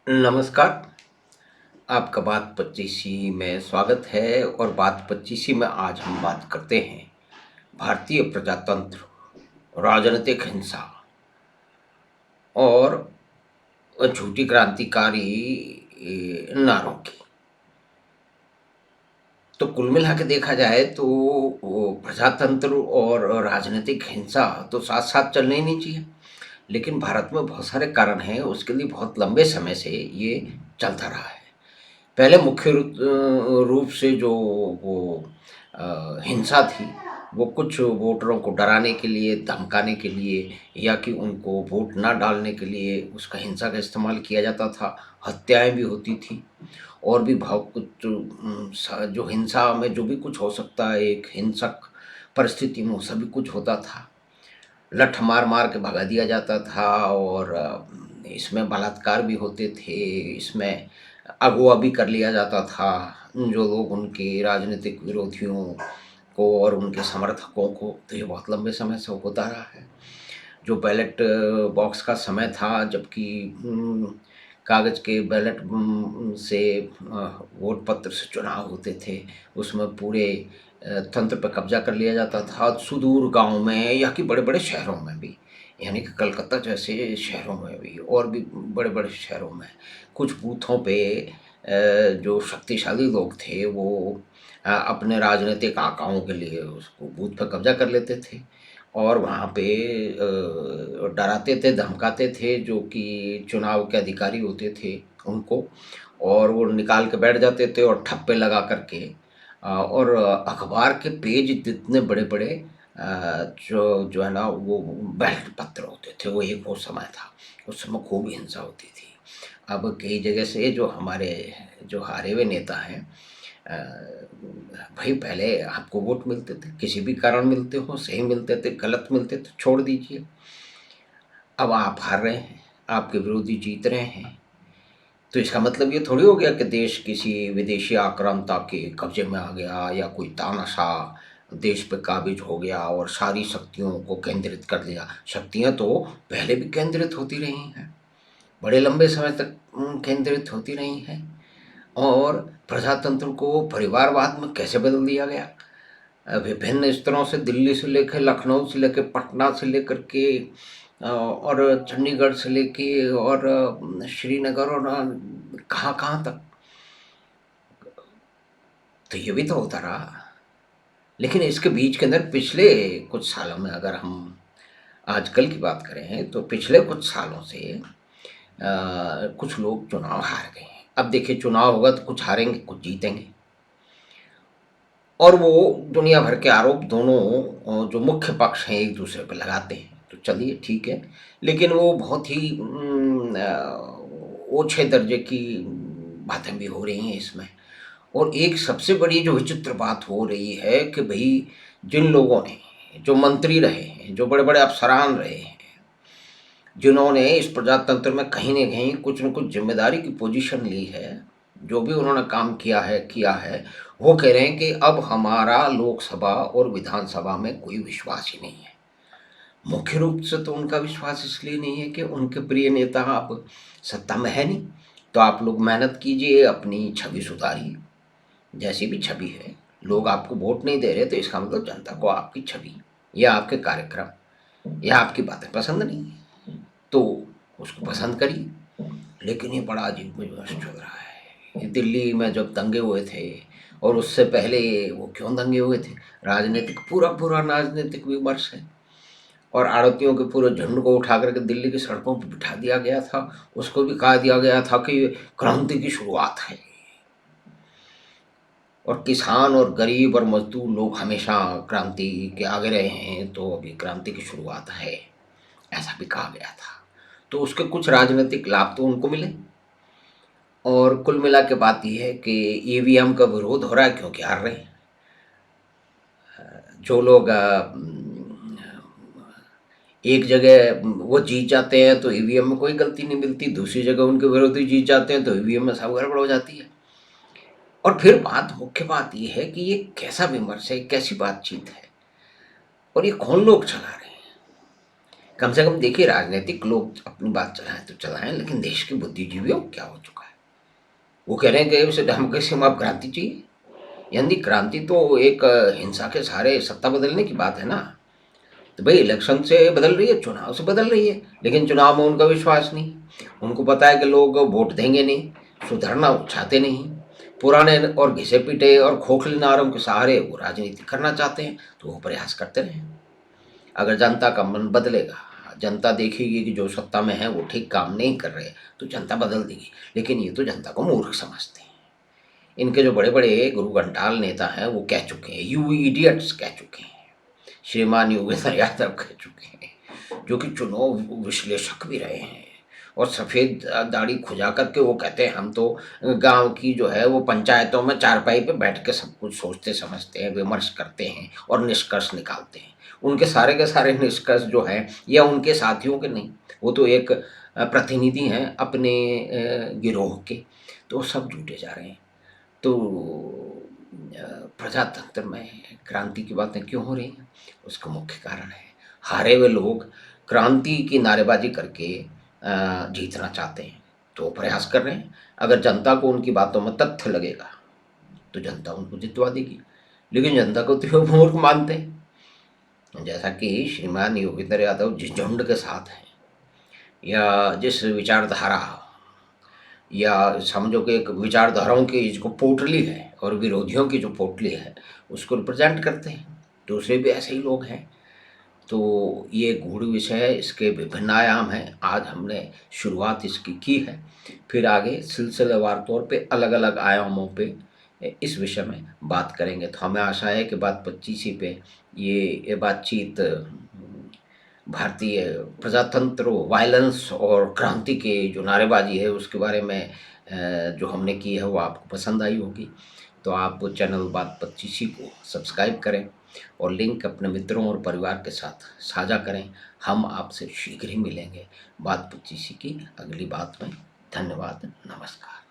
नमस्कार। आपका बात 25ई में स्वागत है और बात 25ई में आज हम बात करते हैं भारतीय प्रजातंत्र, राजनीतिक हिंसा और झूठी क्रांतिकारी नारों की। तो कुल मिला के देखा जाए तो वो प्रजातंत्र और राजनीतिक हिंसा तो साथ-साथ चलने ही नहीं चाहिए। लेकिन भारत में बहुत सारे कारण हैं, उसके लिए बहुत लंबे समय से ये चलता रहा है। पहले मुख्य रूप से जो वो हिंसा थी, वो कुछ वोटरों को डराने के लिए, धमकाने के लिए या कि उनको वोट ना डालने के लिए उसका हिंसा का इस्तेमाल किया जाता था। हत्याएँ भी होती थी और भी भाव कुछ जो हिंसा में जो भी कुछ हो सकता है एक हिंसक परिस्थिति में वो सभी कुछ होता था। लठ मार-मार के भगा दिया जाता था और इसमें बलात्कार भी होते थे, इसमें अगवा भी कर लिया जाता था। जो लोग उनके राजनीतिक विरोधियों को और उनके समर्थकों को, तो ये बहुत लंबे समय से होता रहा है। जो बैलेट बॉक्स का समय था जबकि कागज़ के बैलेट से वोट पत्र से चुनाव होते थे, उसमें पूरे तंत्र पे कब्ज़ा कर लिया जाता था, सुदूर गाँव में या कि बड़े-बड़े शहरों में भी, यानी कि कलकत्ता जैसे शहरों में भी और भी बड़े-बड़े शहरों में, कुछ बूथों पे जो शक्तिशाली लोग थे वो अपने राजनीतिक आकाओं के लिए उसको बूथ पे कब्ज़ा कर लेते थे और वहाँ पे डराते थे, धमकाते थे जो कि चुनाव के अधिकारी होते थे उनको और वो निकाल के बैठ जाते थे और ठप्पे लगा कर के और अखबार के पेज इतने बड़े-बड़े जो जो है ना वो बैलेट पत्र होते थे, वो एक वो समय था। उस समय खूब हिंसा होती थी। अब कई जगह से जो हमारे जो हारे हुए नेता हैं अ, भई पहले आपको वोट मिलते थे, किसी भी कारण मिलते हो, सही मिलते थे, गलत मिलते थे, छोड़ दीजिए। अब आप हार रहे हैं, आपके विरोधी जीत रहे हैं, तो इसका मतलब ये थोड़ी हो गया कि देश किसी विदेशी आक्रांता के कब्ज़े में आ गया या कोई तानाशाह देश पे काबिज़ हो गया और सारी शक्तियों को केंद्रित कर लिया। शक्तियाँ तो पहले भी केंद्रित होती रही हैं, बड़े लंबे समय तक केंद्रित होती रही हैं और प्रजातंत्र को परिवारवाद में कैसे बदल दिया गया। विभिन्न स्तरों से दिल्ली से लेकर लखनऊ से लेकर पटना से लेकर के और चंडीगढ़ से लेके और श्रीनगर और कहाँ-कहाँ तक। तो ये भी तो होता रहा। लेकिन इसके बीच के अंदर पिछले कुछ सालों में अगर हम आजकल की बात करें तो पिछले कुछ सालों से कुछ लोग चुनाव हार गए हैं। अब देखिए चुनाव होगा तो कुछ हारेंगे, कुछ जीतेंगे। और वो दुनिया भर के आरोप दोनों जो मुख्य पक्ष हैं एक-दूसरे पे लगाते हैं। तो चलिए ठीक है, लेकिन वो बहुत ही ओछे दर्जे की बातें भी हो रही हैं इसमें। और एक सबसे बड़ी जो विचित्र बात हो रही है कि भई जिन लोगों ने, जो मंत्री रहे हैं, जो बड़े-बड़े अफ़सरान रहे हैं, जिन्होंने इस प्रजातंत्र में कहीं न कहीं कुछ न कुछ ज़िम्मेदारी की पोज़ीशन ली है, जो भी उन्होंने काम किया है, वो कह रहे हैं कि अब हमारा लोकसभा और विधानसभा में कोई विश्वास ही नहीं है। मुख्य रूप से तो उनका विश्वास इसलिए नहीं है कि उनके प्रिय नेता अब सत्ता में है नहीं, तो आप लोग मेहनत कीजिए, अपनी छवि सुधारिए। जैसी भी छवि है, लोग आपको वोट नहीं दे रहे तो इसका मतलब जनता को आपकी छवि या आपके कार्यक्रम या आपकी बातें पसंद नहीं है। तो उसको पसंद करिए। लेकिन ये बड़ा अजीब-मजीब चल रहा है। ये दिल्ली में जब दंगे हुए थे और उससे पहले वो क्यों दंगे हुए थे? राजनीतिक पूरा-पूरा राजनीतिक विमर्श है और आड़तियों के पूरे झुंड को उठा कर के दिल्ली की सड़कों पे बिठा दिया गया था। उसको भी कहा दिया गया था कि ये क्रांति की शुरुआत है और किसान और गरीब और मज़दूर लोग हमेशा क्रांति के आगे रहे हैं, तो अभी क्रांति की शुरुआत है। ऐसा भी कहा गया था। तो उसके कुछ राजनीतिक लाभ तो उनको मिले और कुल मिला के बात ये है कि ईवीएम का विरोध हो रहा है क्योंकि हार रहे हैं। जो लोग एक जगह वो जीत जाते हैं तो ईवीएम में कोई गलती नहीं मिलती, दूसरी जगह उनके विरोधी जीत जाते हैं तो ईवीएम में सब गड़बड़ हो जाती है। और फिर मुख्य बात ये है कि ये कैसा विमर्श है, कैसी बातचीत है और ये कौन लोग चला रहे हैं? कम से कम देखिए, राजनीतिक लोग अपनी बात चलाएं तो चलाएं, लेकिन देश के बुद्धिजीवियों को क्या हो चुका है? वो कह रहे हैं कि उसे डेमोक्रेसी में अब क्रांति चाहिए। यानी क्रांति तो एक हिंसा के सहारे सत्ता बदलने की बात है ना। तो भाई इलेक्शन से बदल रही है, चुनाव से बदल रही है, लेकिन चुनाव में उनका विश्वास नहीं। उनको पता है कि लोग वोट देंगे नहीं, सुधरना चाहते नहीं, पुराने और घिसे पीटे और खोखले नारों के सहारे वो राजनीति करना चाहते हैं, तो वो प्रयास करते रहे। अगर जनता का मन बदलेगा, जनता देखेगी कि जो सत्ता में है वो ठीक काम नहीं कर रहे, तो जनता बदल देगी। लेकिन ये तो जनता को मूर्ख समझते हैं। इनके जो बड़े बड़े गुरु घंटाल नेता हैं वो कह चुके हैं, यू इडियट्स कह चुके हैं, श्रीमान योगेंद्र यादव कह चुके हैं, जो कि चुनाव विश्लेषक भी रहे हैं, और सफ़ेद दाढ़ी खुजा करके वो कहते हैं हम तो गांव की जो है वो पंचायतों में चारपाई पे बैठ के सब कुछ सोचते समझते हैं, विमर्श करते हैं और निष्कर्ष निकालते हैं। उनके सारे के सारे निष्कर्ष जो हैं या उनके साथियों के नहीं, वो तो एक प्रतिनिधि हैं अपने गिरोह के, तो वो सब झूठे जा रहे हैं। तो प्रजातंत्र में क्रांति की बातें क्यों हो रही हैं? उसका मुख्य कारण है हारे हुए लोग क्रांति की नारेबाजी करके जीतना चाहते हैं, तो प्रयास कर रहे हैं। अगर जनता को उनकी बातों में तथ्य लगेगा तो जनता उनको जितवा देगी, लेकिन जनता को तो वो मूर्ख मानते हैं। जैसा कि श्रीमान योगेंद्र यादव जिस झुंड के साथ हैं, या जिस विचारधारा, या समझो कि एक विचारधाराओं की जो पोटली है और विरोधियों की जो पोटली है, उसको रिप्रेजेंट करते हैं। दूसरे भी ऐसे ही लोग हैं। तो ये गूढ़ विषय है, इसके विभिन्न आयाम हैं। आज हमने शुरुआत इसकी की है, फिर आगे सिलसिलेवार तौर पे अलग अलग आयामों पे इस विषय में बात करेंगे। तो हमें आशा है कि बात 25 पे ये बातचीत भारतीय प्रजातंत्र, वायलेंस और क्रांति के जो नारेबाजी है उसके बारे में जो हमने की है वो आपको पसंद आई होगी। तो आप चैनल बात 25 को सब्सक्राइब करें और लिंक अपने मित्रों और परिवार के साथ साझा करें। हम आपसे शीघ्र ही मिलेंगे बात 25 की अगली बात में। धन्यवाद, नमस्कार।